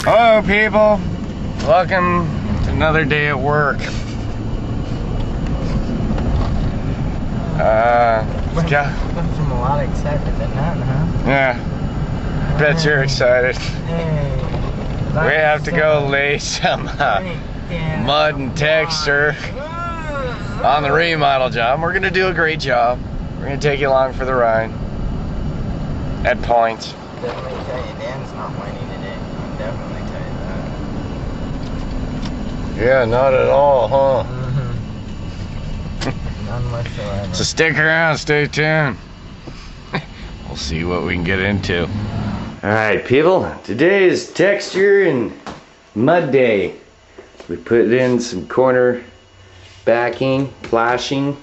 Hello people, welcome to another day at work. From a lot of excitement in that, huh? Yeah, bet you're excited. Hey, We have to go lay some mud and texture on the remodel job. We're gonna do a great job. We're gonna take you along for the ride at points. Definitely tell you Dan's not whining today. I'll definitely tell you that. Yeah, not at all, huh? None whatsoever. So stick around, stay tuned. We'll see what we can get into. Alright people, today is texture and mud day. We put in some corner backing, flashing.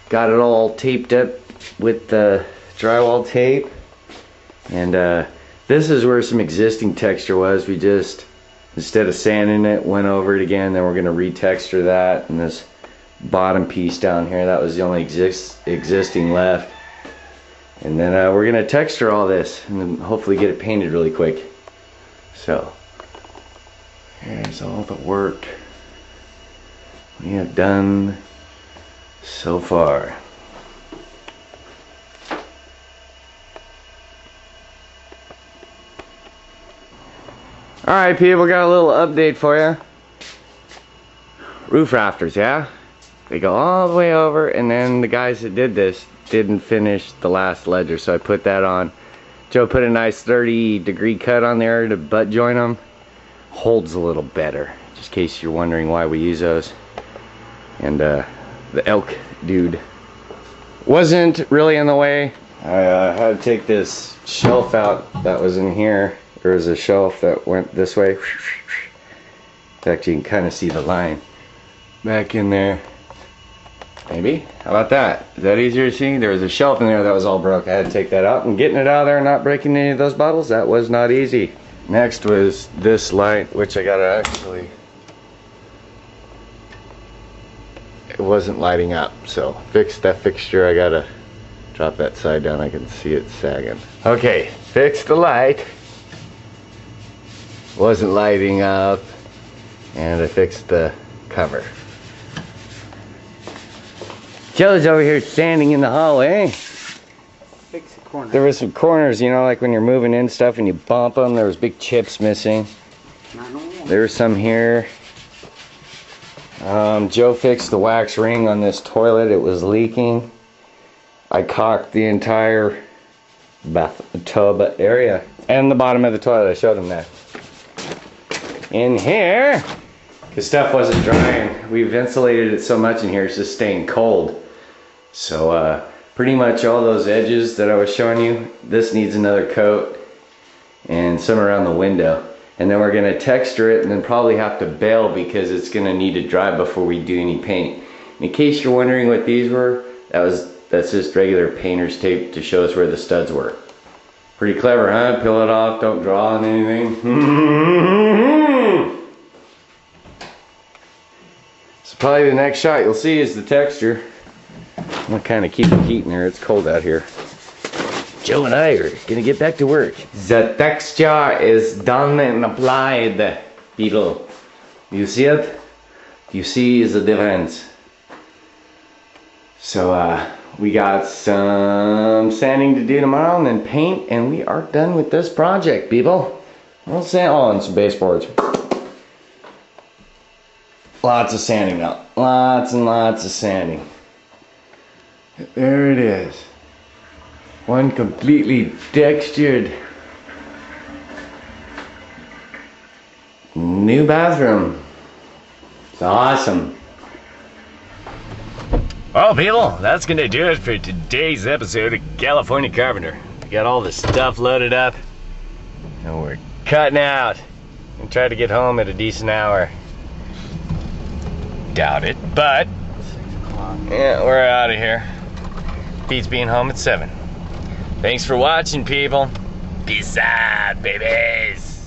Got it all taped up with the drywall tape. And this is where some existing texture was. We just, instead of sanding it, went over it again. Then we're going to retexture that. And this bottom piece down here, that was the only existing left. And then we're going to texture all this and then hopefully get it painted really quick. So here's all the work we have done so far. Alright people, got a little update for you. Roof rafters, yeah? They go all the way over, and then the guys that did this didn't finish the last ledger, so I put that on. Joe put a nice 30-degree cut on there to butt join them. Holds a little better, just in case you're wondering why we use those. And the elk dude wasn't really in the way. I had to take this shelf out that was in here. There was a shelf that went this way. In fact, you can kind of see the line back in there. Maybe? How about that? Is that easier to see? There was a shelf in there that was all broke. I had to take that out, and getting it out of there and not breaking any of those bottles, that was not easy. Next was this light, which I gotta actually, it wasn't lighting up, so fix that fixture. I gotta drop that side down. I can see it sagging. Okay, fix the light. Wasn't lighting up, and I fixed the cover. Joe's over here standing in the hallway. Fix the corner. There was some corners, you know, like when you're moving in stuff and you bump them, there was big chips missing. Not no more. There's some here. Joe fixed the wax ring on this toilet. It was leaking. I caulked the entire bathtub area and the bottom of the toilet. I showed him that. In here, because stuff wasn't drying, we've insulated it so much in here, it's just staying cold. So pretty much all those edges that I was showing you, this needs another coat, and some around the window. And then we're going to texture it and then probably have to bail because it's going to need to dry before we do any paint. In case you're wondering what these were, that's just regular painter's tape to show us where the studs were. Pretty clever, huh? Peel it off, don't draw on anything. So probably the next shot you'll see is the texture. I'm gonna kind of keep the heat in there. It's cold out here. Joe and I are gonna get back to work. The texture is done and applied, people. You see it? You see the difference. So we got some sanding to do tomorrow and then paint, and we are done with this project, people. We'll sand on some baseboards. Lots of sanding now. Lots and lots of sanding. There it is. One completely textured new bathroom. It's awesome. Well, people, that's gonna do it for today's episode of California Carpenter. We got all the stuff loaded up, and we're cutting out and try to get home at a decent hour. Doubt it, but 6 o'clock. yeah, we're out of here. Pete's being home at 7. Thanks for watching, people. Peace out, babies.